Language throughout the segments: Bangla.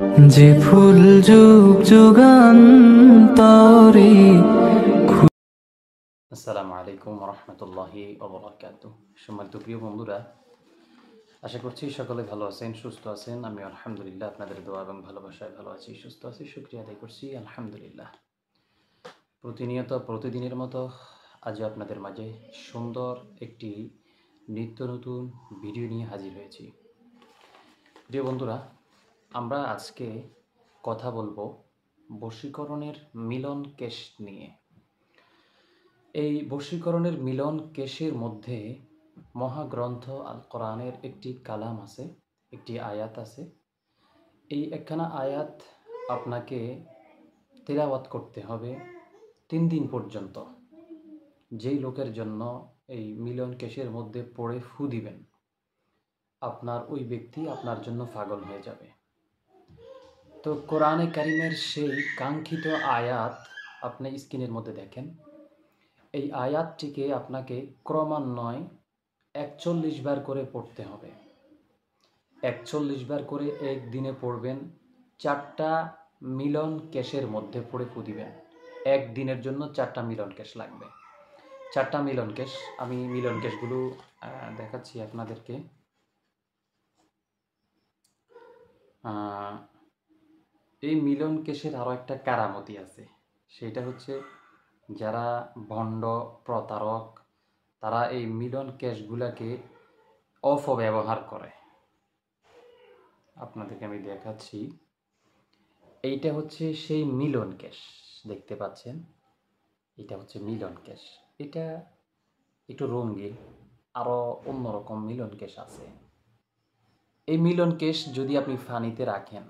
যে ফুল যুগ যুগান্তরে। আসসালামু আলাইকুম রহমতুল্লাহি ওবরাকাতুহু। সম্মানিত প্রিয় বন্ধুরা, আশা করছি সকলে ভালো আছেন, সুস্থ আছেন। আমি আলহামদুলিল্লাহ আপনাদের দোয়া এবং ভালোবাসায় ভালো আছি, সুস্থ আছি, শুকরিয়া আদায় করছি আলহামদুলিল্লাহ। প্রতিনিয়ত প্রতিদিনের মতো আজও আপনাদের মাঝে সুন্দর একটি নিত্য নতুন ভিডিও নিয়ে হাজির হয়েছি। প্রিয় বন্ধুরা, আমরা আজকে কথা বলবো বশীকরণের মিলন কেশ নিয়ে। এই বশীকরণের মিলন কেশের মধ্যে মহাগ্রন্থ আল কোরআনের একটি কালাম আছে, একটি আয়াত আছে। এই একখানা আয়াত আপনাকে তিলাওয়াত করতে হবে 3 দিন পর্যন্ত। যেই লোকের জন্য এই মিলন কেশের মধ্যে পড়ে ফু দিবেন, আপনার ওই ব্যক্তি আপনার জন্য পাগল হয়ে যাবে। তো কোরআনে কারিমের সেই কাঙ্ক্ষিত আয়াত আপনি স্ক্রিনের মধ্যে দেখেন। এই আয়াতটিকে আপনাকে ক্রমান্বয়ে 41 বার করে পড়তে হবে। 41 বার করে একদিনে পড়বেন। 4টা মিলন কেশের মধ্যে পড়ে ফু দিবেন। একদিনের জন্য 4টা মিলন কেশ লাগবে। 4টা মিলন কেশ, আমি মিলন কেশগুলো দেখাচ্ছি আপনাদেরকে। এই মিলন কেশের আরও একটা কারামতি আছে, সেটা হচ্ছে যারা ভণ্ড প্রতারক তারা এই মিলন কেশগুলাকে অপব্যবহার করে। আপনাদেরকে আমি দেখাচ্ছি। এইটা হচ্ছে সেই মিলন কেশ, দেখতে পাচ্ছেন, এটা হচ্ছে মিলন কেশ। এটা একটু রঙিন, আরও অন্যরকম মিলন কেশ আছে। এই মিলন কেশ যদি আপনি পানিতে রাখেন,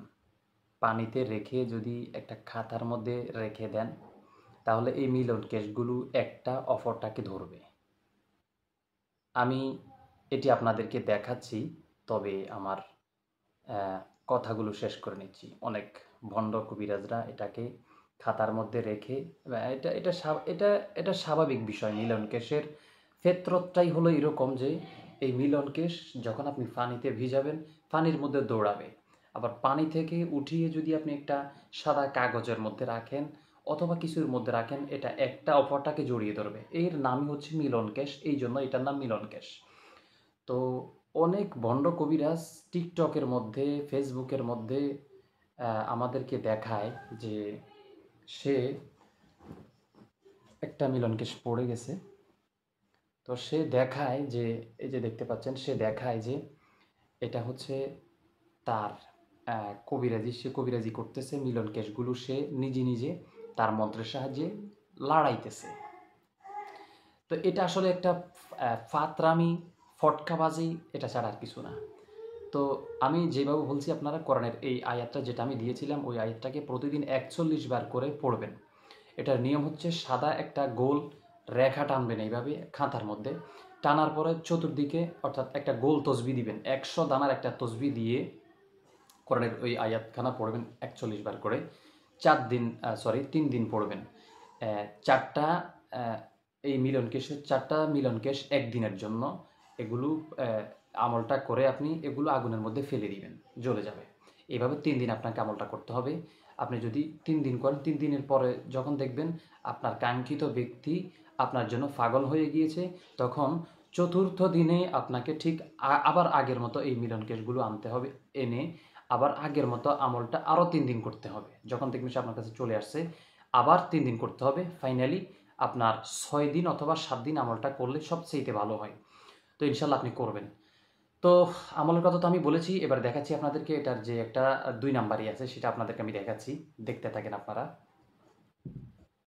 পানিতে রেখে যদি একটা খাতার মধ্যে রেখে দেন, তাহলে এই মিলন কেশগুলো একটা অপরটাকে ধরবে। আমি এটি আপনাদেরকে দেখাচ্ছি, তবে আমার কথাগুলো শেষ করে নিচ্ছি। অনেক ভণ্ড কবিরাজরা এটাকে খাতার মধ্যে রেখে, এটা এটা এটা এটা স্বাভাবিক বিষয়। মিলন কেশের ফেতরতটাই হলো এরকম যে এই মিলন কেশ যখন আপনি পানিতে ভিজাবেন, পানির মধ্যে দৌড়াবে। আবার পানি থেকে উঠিয়ে যদি আপনি একটা সাদা কাগজের মধ্যে রাখেন অথবা কিছুর মধ্যে রাখেন, এটা একটা অপরটাকে জড়িয়ে ধরবে। এর নামই হচ্ছে মিলন কেশ, এই জন্য এটার নাম মিলন কেশ। তো অনেক ভণ্ড কবিরাজ টিকটকের মধ্যে, ফেসবুকের মধ্যে আমাদেরকে দেখায় যে সে একটা মিলন কেশ পড়ে গেছে। তো সে দেখায় যে, এই যে দেখতে পাচ্ছেন, সে দেখায় যে এটা হচ্ছে তার কবিরাজি, সে কবিরাজি করতেছে। মিলন কেশগুলো সে নিজে নিজে তার মন্ত্রের সাহায্যে লড়াইতেছে। তো এটা আসলে একটা ফাতরামি, ফটকাবাজি, এটা ছাড়া আর কিছু না। তো আমি যেভাবে বলছি, আপনারা কোরআনের এই আয়াতটা যেটা আমি দিয়েছিলাম, ওই আয়াতটাকে প্রতিদিন 41 বার করে পড়বেন। এটার নিয়ম হচ্ছে সাদা একটা গোল রেখা টানবেন এইভাবে খাতার মধ্যে। টানার পরে চতুর্দিকে অর্থাৎ একটা গোল তসবি দিবেন। 100 দানার একটা তসবি দিয়ে কোরআনের ওই আয়াতখানা পড়বেন 41 বার করে। 3 দিন পড়বেন। 4টা এই মিলন কেশের 4টা মিলন কেশ একদিনের জন্য। এগুলো আমলটা করে আপনি এগুলো আগুনের মধ্যে ফেলে দিবেন, জ্বলে যাবে। এভাবে 3 দিন আপনাকে আমলটা করতে হবে। আপনি যদি 3 দিন করেন, 3 দিনের পরে যখন দেখবেন আপনার কাঙ্ক্ষিত ব্যক্তি আপনার জন্য পাগল হয়ে গিয়েছে, তখন 4র্থ দিনে আপনাকে ঠিক আবার আগের মতো এই মিলন কেশগুলো আনতে হবে। এনে আবার আগের মতো আমলটা আরও 3 দিন করতে হবে। যখন দেখবেন সে আপনার কাছে চলে আসছে, আবার 3 দিন করতে হবে। ফাইনালি আপনার 6 দিন অথবা 7 দিন আমলটা করলে সবচেয়ে ভালো হয়। তো ইনশাল্লাহ আপনি করবেন। তো আমলের কথা তো আমি বলেছি, এবার দেখাচ্ছি আপনাদেরকে। এটার যে একটা 2 নাম্বারই আছে, সেটা আপনাদেরকে আমি দেখাচ্ছি, দেখতে থাকেন আপনারা।